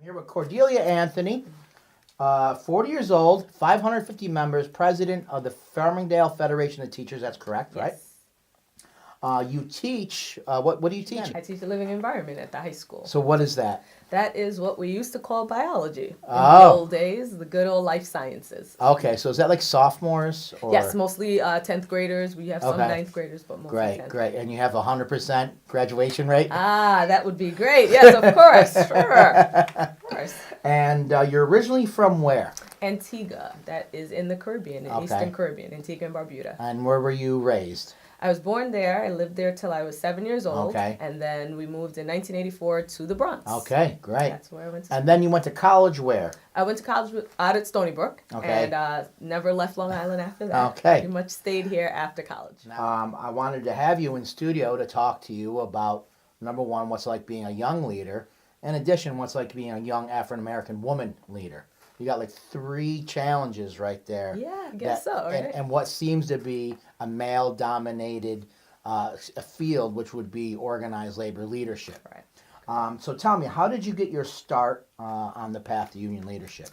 Here with Cordelia Anthony, 40 years old, 550 members, president of the Farmingdale Federation of Teachers. That's correct, right? Yes. You teach, what do you teach? I teach a living environment at the high school. So what is that? That is what we used to call biology in Oh. the old days, the good old life sciences. Okay, so is that like sophomores? Or? Yes, mostly 10th graders. We have some Okay. 9th graders, but mostly Great, 10th. great. And you have 100% graduation rate? Ah, that would be great. Yes, of course. Sure. Of course. And you're originally from where? Antigua, that is in the Caribbean, in Okay. Eastern Caribbean, Antigua and Barbuda. And where were you raised? I was born there. I lived there till I was 7 years old. Okay. And then we moved in 1984 to the Bronx. Okay, great. That's where I went to And then you went to college where? I went to college out at Stony Brook. Okay. And never left Long Island after that. Okay. Pretty much stayed here after college. I wanted to have you in studio to talk to you about, number one, what's it like being a young leader. In addition, what's it like being a young African-American woman leader. You got like 3 challenges right there. Yeah, I guess so, right? And what seems to be a male-dominated a field, which would be organized labor leadership. Right. So tell me, how did you get your start on the path to union leadership?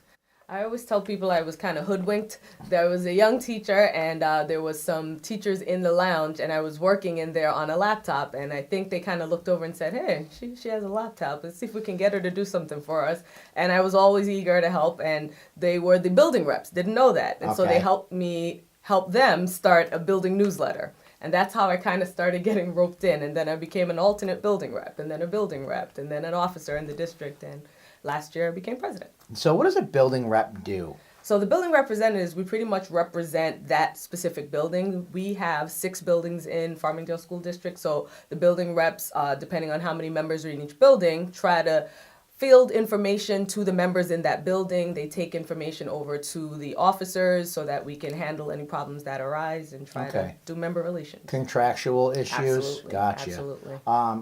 I always tell people I was kind of hoodwinked. There was a young teacher, and there was some teachers in the lounge, and I was working in there on a laptop, and I think they kind of looked over and said, hey, she has a laptop. Let's see if we can get her to do something for us. And I was always eager to help, and they were the building reps. Didn't know that. And so Okay. they help them start a building newsletter. And that's how I kind of started getting roped in. And then I became an alternate building rep, and then a building rep, and then an officer in the district. And last year I became president. So what does a building rep do? So the building representatives, we pretty much represent that specific building. We have 6 buildings in Farmingdale School District. So the building reps, depending on how many members are in each building, try to field information to the members in that building. They take information over to the officers so that we can handle any problems that arise and try to do member relations. Contractual issues? Absolutely, Gotcha. absolutely.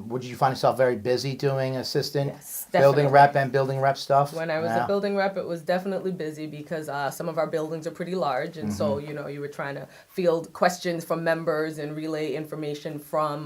Would you find yourself very busy doing assistant Yes, building definitely. rep and building rep stuff? When I was Yeah. a building rep, it was definitely busy because some of our buildings are pretty large, and so you were trying to field questions from members and relay information from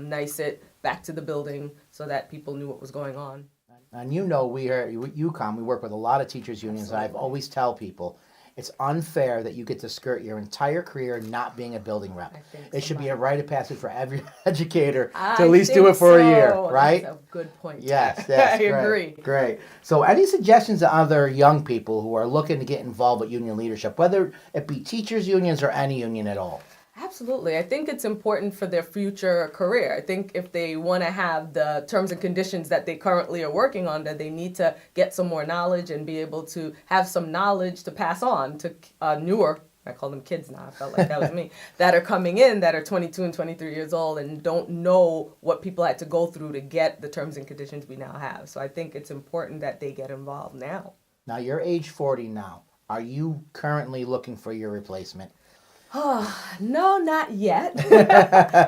NYSET back to the building so that people knew what was going on. And we are at UConn, we work with a lot of teachers unions, and I've always tell people, it's unfair that you get to skirt your entire career not being a building rep. I think It should be so. a rite of passage for every educator to I at least do think it for a year, so. right? That's a good point. Yes, I great, agree. Great. So any suggestions to other young people who are looking to get involved with union leadership, whether it be teachers unions or any union at all? Absolutely. I think it's important for their future career. I think if they want to have the terms and conditions that they currently are working on, that they need to get some more knowledge and be able to have some knowledge to pass on to newer, I call them kids now, I felt like that was me, that are coming in that are 22 and 23 years old and don't know what people had to go through to get the terms and conditions we now have. So I think it's important that they get involved now. Now you're age 40 now. Are you currently looking for your replacement? No, not yet.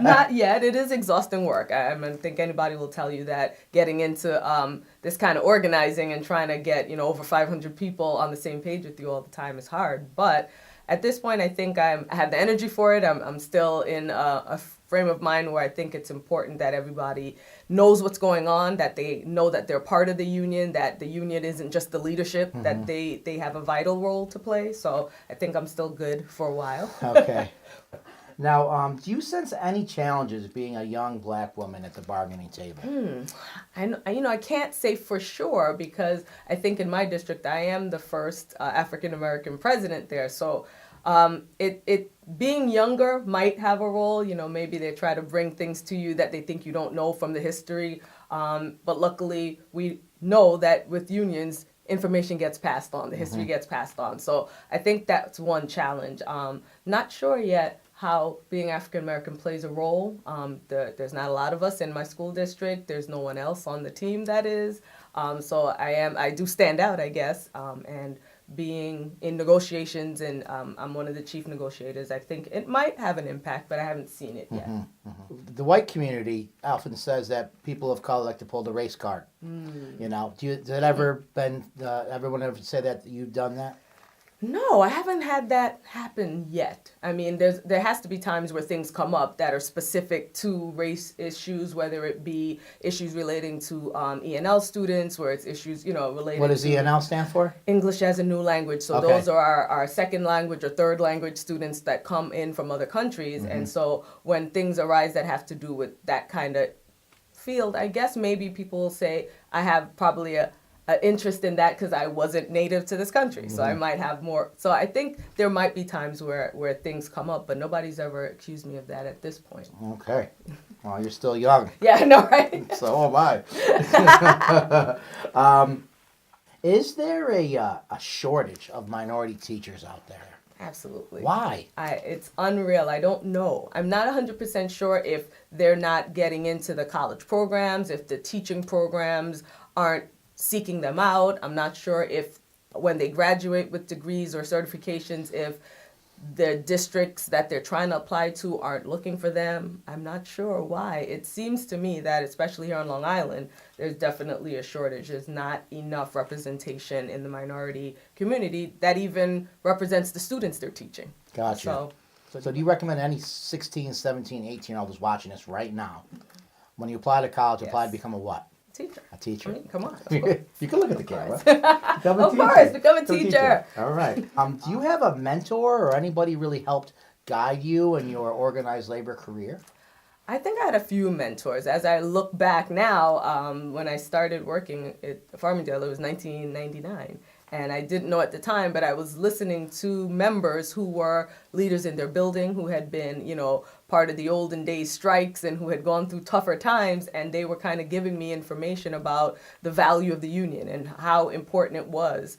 Not yet. It is exhausting work. I think anybody will tell you that getting into this kind of organizing and trying to get over 500 people on the same page with you all the time is hard. But at this point, I think I have the energy for it. I'm still in a frame of mind where I think it's important that everybody knows what's going on, that they know that they're part of the union, that the union isn't just the leadership, that they have a vital role to play. So I think I'm still good for a while. Okay. Now, do you sense any challenges being a young black woman at the bargaining table? I can't say for sure because I think in my district I am the first African American president there. So it being younger might have a role. Maybe they try to bring things to you that they think you don't know from the history. But luckily, we know that with unions, information gets passed on, the history gets passed on. So I think that's one challenge. Not sure yet how being African American plays a role. There's not a lot of us in my school district. There's no one else on the team that is. So I do stand out, I guess. And being in negotiations, and I'm one of the chief negotiators, I think it might have an impact, but I haven't seen it yet. The white community often says that people of color like to pull the race card. Has it ever been, everyone ever say that you've done that? No, I haven't had that happen yet. I mean, there has to be times where things come up that are specific to race issues, whether it be issues relating to ENL students, where it's issues, related What does to ENL stand for? English as a new language. So Okay. those are our second language or third language students that come in from other countries. And so when things arise that have to do with that kind of field, I guess maybe people will say I have probably a interest in that because I wasn't native to this country, so I might have more. So I think there might be times where things come up, but nobody's ever accused me of that at this point. Okay. Well, you're still young. Yeah, I know, right? So am I. Is there a shortage of minority teachers out there? Absolutely. Why? It's unreal. I don't know. I'm not 100% sure if they're not getting into the college programs, if the teaching programs aren't seeking them out. I'm not sure if when they graduate with degrees or certifications, if the districts that they're trying to apply to aren't looking for them. I'm not sure why. It seems to me that, especially here on Long Island, there's definitely a shortage. There's not enough representation in the minority community that even represents the students they're teaching. Gotcha. So do you recommend any 16, 17, 18-year-olds watching this right now, when you apply to college, apply to become a what? Teacher. A teacher. I mean, come on. You can look at the camera. Of course, become a teacher. All right. Do you have a mentor or anybody really helped guide you in your organized labor career? I think I had a few mentors. As I look back now, when I started working at Farmingdale, it was 1999. And I didn't know at the time, but I was listening to members who were leaders in their building, who had been, part of the olden days strikes and who had gone through tougher times. And they were kind of giving me information about the value of the union and how important it was.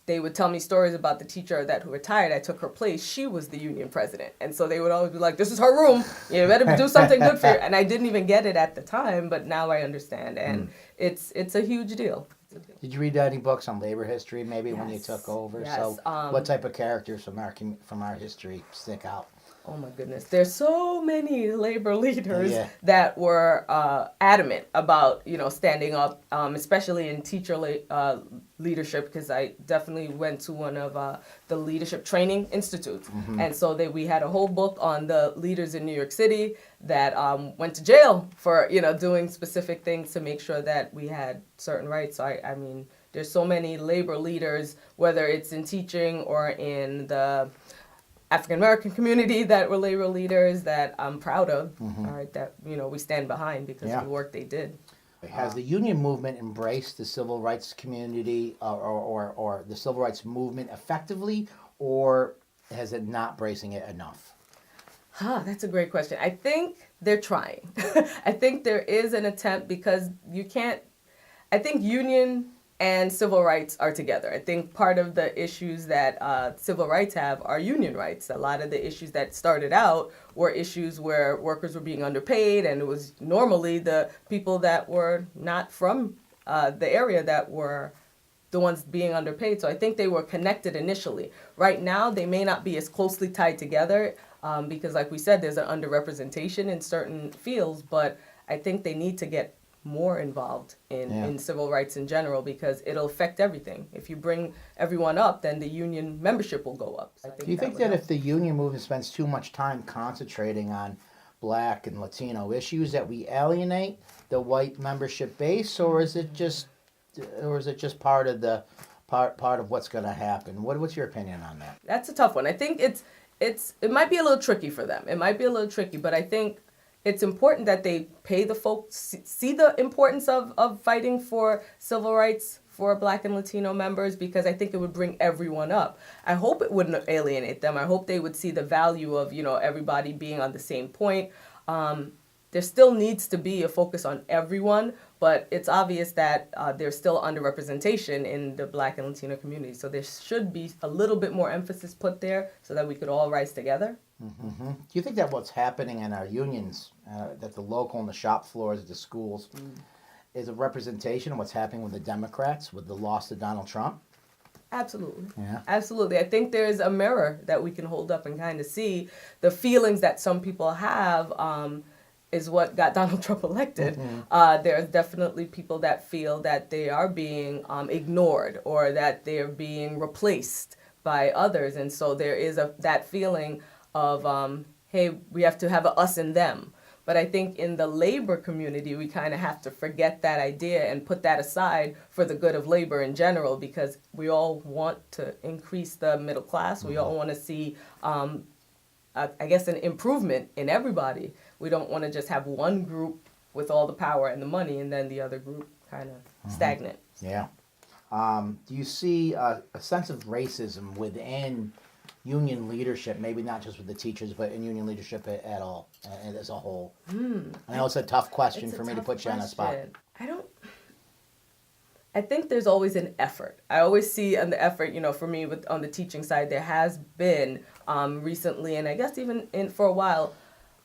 They would tell me stories about the teacher who retired. I took her place. She was the union president. And so they would always be like, this is her room. You better do something good for you. And I didn't even get it at the time, but now I understand. And it's a huge deal. Did you read any books on labor history maybe when you took over? Yes. So what type of characters from our history stick out? Oh my goodness. There's so many labor leaders that were adamant about, standing up, especially in teacher leadership, because I definitely went to one of the leadership training institutes. And so we had a whole book on the leaders in New York City that went to jail for, doing specific things to make sure that we had certain rights. So I mean, there's so many labor leaders, whether it's in teaching or in the African American community that were labor leaders that I'm proud of, all right, that we stand behind because of the work they did. Has the union movement embraced the civil rights community or the civil rights movement effectively, or has it not embracing it enough? That's a great question. I think they're trying. I think there is an attempt because I think union and civil rights are together. I think part of the issues that civil rights have are union rights. A lot of the issues that started out were issues where workers were being underpaid, and it was normally the people that were not from the area that were the ones being underpaid. So I think they were connected initially. Right now, they may not be as closely tied together because, like we said, there's an underrepresentation in certain fields, but I think they need to get more involved in civil rights in general because it'll affect everything. If you bring everyone up, then the union membership will go up. So Do you think that if the union movement spends too much time concentrating on Black and Latino issues that we alienate the white membership base, or is it just part of what's going to happen? What's your opinion on that? That's a tough one. I think it might be a little tricky for them. It might be a little tricky, but I think it's important that they pay the folks, see the importance of fighting for civil rights for Black and Latino members, because I think it would bring everyone up. I hope it wouldn't alienate them. I hope they would see the value of, everybody being on the same point. There still needs to be a focus on everyone, but it's obvious that there's still underrepresentation in the Black and Latino community. So there should be a little bit more emphasis put there so that we could all rise together. Mm-hmm. Do you think that what's happening in our unions, that the local and the shop floors at the schools, is a representation of what's happening with the Democrats, with the loss to Donald Trump? Absolutely. Yeah. Absolutely. I think there's a mirror that we can hold up and kind of see the feelings that some people have is what got Donald Trump elected. There's definitely people that feel that they are being ignored or that they're being replaced by others. And so there is that feeling of, hey, we have to have a us and them. But I think in the labor community, we kind of have to forget that idea and put that aside for the good of labor in general, because we all want to increase the middle class. We all want to see, I guess, an improvement in everybody. We don't want to just have one group with all the power and the money and then the other group kind of stagnant. Yeah. Do you see a sense of racism within union leadership, maybe not just with the teachers, but in union leadership at all, as a whole? I know it's a tough question for me to put you on the spot. I think there's always an effort. I always see an effort, for me on the teaching side, there has been recently, and I guess even for a while,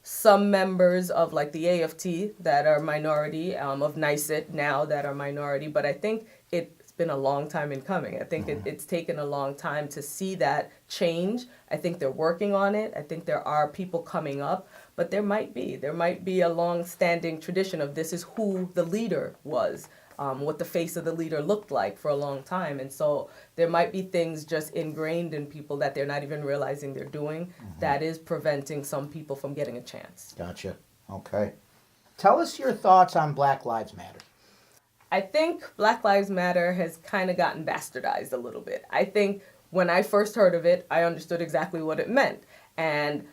some members of like the AFT that are minority, of NYSET now that are minority, but I think it's been a long time in coming. I think it's taken a long time to see that change. I think they're working on it. I think there are people coming up, but there might be a long-standing tradition of this is who the leader was, what the face of the leader looked like for a long time. And so there might be things just ingrained in people that they're not even realizing they're doing that is preventing some people from getting a chance. Gotcha. Okay. Tell us your thoughts on Black Lives Matter. I think Black Lives Matter has kind of gotten bastardized a little bit. I think when I first heard of it, I understood exactly what it meant. And I